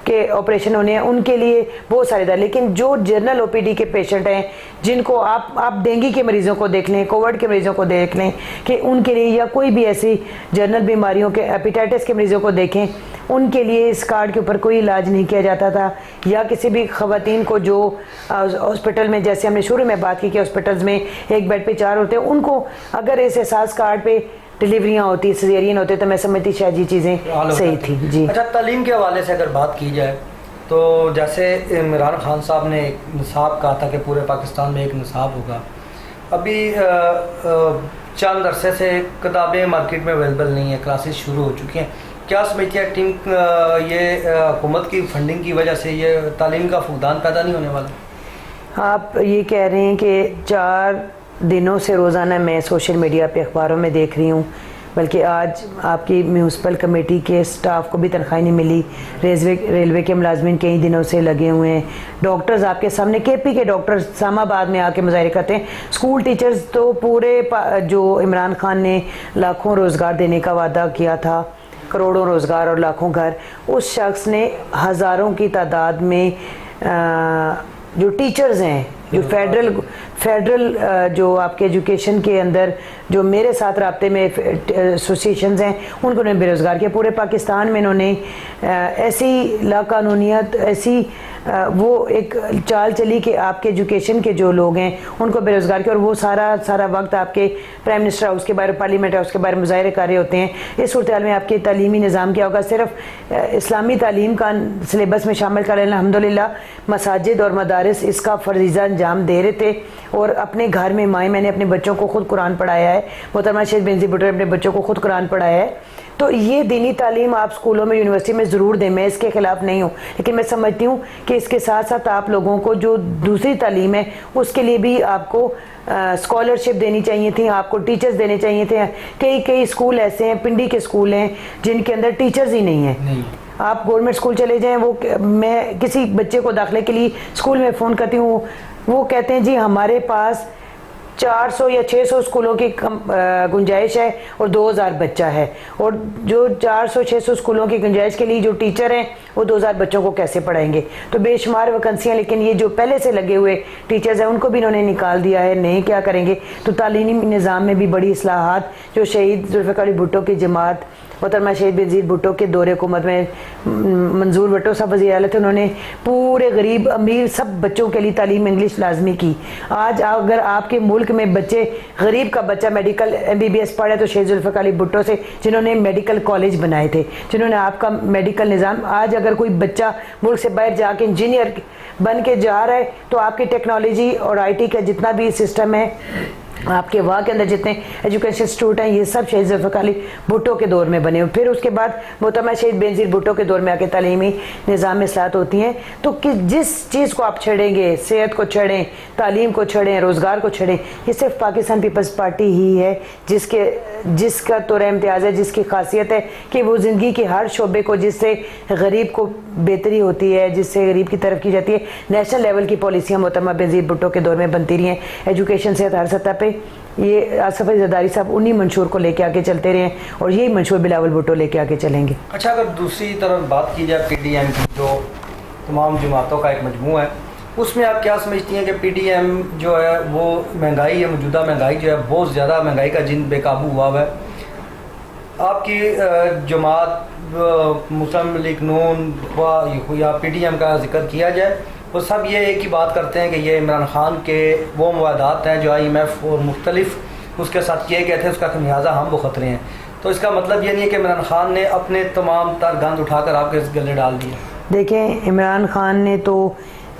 کے آپریشن ہونے ہیں, ان کے لیے بہت سارے تھا. لیکن جو جنرل OPD کے پیشنٹ ہیں, جن کو آپ ڈینگی کے مریضوں کو دیکھ لیں, کووڈ کے مریضوں کو دیکھ لیں, کہ ان کے لیے یا کوئی بھی ایسی جنرل بیماریوں کے ہیپیٹائٹس کے مریضوں کو دیکھیں, ان کے لیے اس کارڈ کے اوپر کوئی علاج نہیں کیا جاتا تھا. یا کسی بھی خواتین کو جو ہاسپٹل میں, جیسے ہم نے شروع میں بات کی کہ ہاسپٹلز میں ایک بیڈ پہ 4 ہوتے ہیں, ان کو اگر اس احساس کارڈ پہ ڈیلیوریاں ہوتی, سیزیرین ہوتے, تو میں سمجھتی شاید یہ چیزیں صحیح تھیں. جی اچھا, تعلیم کے حوالے سے اگر بات کی جائے تو جیسے عمران خان صاحب نے ایک نصاب کہا تھا کہ پورے پاکستان میں ایک نصاب ہوگا. ابھی چند عرصے سے کتابیں مارکیٹ میں اویلیبل نہیں ہیں, کلاسز شروع ہو چکی ہیں. کیا سمجھتی ہے ٹیم, یہ حکومت کی فنڈنگ کی وجہ سے یہ تعلیم کا فقدان پیدا نہیں ہونے والا؟ آپ یہ کہہ رہے ہیں کہ 4 دنوں سے روزانہ میں سوشل میڈیا پہ اخباروں میں دیکھ رہی ہوں, بلکہ آج آپ کی میونسپل کمیٹی کے سٹاف کو بھی تنخواہ نہیں ملی, ریلوے کے ملازمین کئی دنوں سے لگے ہوئے ہیں, ڈاکٹرز آپ کے سامنے KP کے ڈاکٹر اسلام آباد میں آ کے مظاہرے کرتے ہیں. اسکول ٹیچرز تو پورے جو عمران خان نے لاکھوں روزگار دینے کا وعدہ کیا تھا, کروڑوں روزگار اور لاکھوں گھر, اس شخص نے ہزاروں کی تعداد میں جو ٹیچرز ہیں, جو فیڈرل جو آپ کے ایجوکیشن کے اندر جو میرے ساتھ رابطے میں ایسوسیشنز ہیں, ان کو انہوں نے بے روزگار کیا. پورے پاکستان میں انہوں نے ایسی لاقانونیت, ایسی وہ ایک چال چلی کہ آپ کے ایجوکیشن کے جو لوگ ہیں ان کو بے روزگار کیا, اور وہ سارا وقت آپ کے پرائم منسٹر ہاؤس کے باہر, پارلیمنٹ ہاؤس کے باہر مظاہرے کر رہے ہوتے ہیں. اس صورتحال میں آپ کے تعلیمی نظام کیا ہوگا؟ صرف اسلامی تعلیم کا سلیبس میں شامل کر لینا. الحمدللہ مساجد اور مدارس اس کا فریضہ انجام دے رہے تھے, اور اپنے گھر میں میں نے اپنے بچوں کو خود قرآن پڑھایا ہے. محترمہ شہید بینظیر بھٹو نے اپنے بچوں کو خود قرآن پڑھایا ہے. تو یہ دینی تعلیم آپ اسکولوں میں, یونیورسٹی میں ضرور دیں, میں اس کے خلاف نہیں ہوں, لیکن میں سمجھتی ہوں کہ اس کے ساتھ ساتھ آپ لوگوں کو جو دوسری تعلیم ہے اس کے لیے بھی آپ کو اسکالرشپ دینی چاہیے تھی, آپ کو ٹیچرز دینے چاہیے تھے. کئی اسکول ایسے ہیں, پنڈی کے اسکول ہیں جن کے اندر ٹیچرز ہی نہیں ہیں. آپ گورنمنٹ اسکول چلے جائیں, وہ میں کسی بچے کو داخلے کے لیے اسکول میں فون کرتی ہوں, وہ کہتے ہیں جی ہمارے پاس 400 یا 600 اسکولوں کی گنجائش ہے اور 2000 بچہ ہے, اور جو 400-600 اسکولوں کی گنجائش کے لیے جو ٹیچر ہیں وہ 2000 بچوں کو کیسے پڑھائیں گے؟ تو بے شمار ویکنسیاں, لیکن یہ جو پہلے سے لگے ہوئے ٹیچرز ہیں ان کو بھی انہوں نے نکال دیا ہے, نہیں کیا کریں گے؟ تو تعلیمی نظام میں بھی بڑی اصلاحات جو شہید ذوالفقار علی بھٹو کی جماعت, محترمہ شہید بینظیر بھٹو کے دور حکومت میں منظور بھٹو صاحب وزیر اعلیٰ تھے, انہوں نے پورے غریب امیر سب بچوں کے لیے تعلیم انگلش لازمی کی. آج اگر آپ کے ملک میں بچے, غریب کا بچہ میڈیکل MBBS پڑھے تو شہید ذوالفقار علی بھٹو سے, جنہوں نے میڈیکل کالج بنائے تھے, جنہوں نے آپ کا میڈیکل نظام, آج اگر کوئی بچہ ملک سے باہر جا کے انجینئر بن کے جا رہا ہے تو آپ کی ٹیکنالوجی اور IT کا جتنا بھی سسٹم ہے, آپ کے وہاں کے اندر جتنے ایجوکیشن انسٹیٹیوٹ ہیں, یہ سب شہید ذوالفقار علی بھٹو کے دور میں بنے ہوئے. پھر اس کے بعد محترمہ شہید بینظیر بھٹو کے دور میں آ کے تعلیمی نظام میں اصلاحات ہوتی ہیں. تو جس چیز کو آپ چھیڑیں گے, صحت کو چھیڑیں, تعلیم کو چھیڑیں, روزگار کو چھیڑیں, یہ صرف پاکستان پیپلز پارٹی ہی ہے جس کا طور امتیاز ہے, جس کی خاصیت ہے کہ وہ زندگی کے ہر شعبے کو, جس سے غریب کو بہتری ہوتی ہے, جس سے غریب کی طرف کی جاتی ہے, نیشنل لیول کی پالیسیاں محترمہ بینظیر بھٹو کے دور میں بنتی رہی ہیں. ایجوکیشن سے ہر سطح پہ یہ آصف علی زرداری صاحب انہی منشور کو لے کے آگے چلتے رہے ہیں, اور یہی منشور بلاول بھٹو لے کے آگے چلیں گے. اچھا, اگر دوسری طرف بات کی جائے PDM کی, جو تمام جماعتوں کا ایک مجموعہ ہے, اس میں آپ کیا سمجھتی ہیں کہ PDM جو ہے وہ مہنگائی ہے, موجودہ مہنگائی جو ہے بہت زیادہ مہنگائی کا جن بے قابو ہوا ہے. آپ کی جماعت مسلم لیگ نون یا PDM کا ذکر کیا جائے, وہ سب یہ ایک ہی بات کرتے ہیں کہ یہ عمران خان کے وہ معاہدات ہیں جو IMF اور مختلف اس کے ساتھ کیے گئے تھے, اس کا خمیازہ ہم بھگت رہے ہیں. تو اس کا مطلب یہ نہیں ہے کہ عمران خان نے اپنے تمام تر گند اٹھا کر آپ کے گلے ڈال دیے. دیکھیں, عمران خان نے تو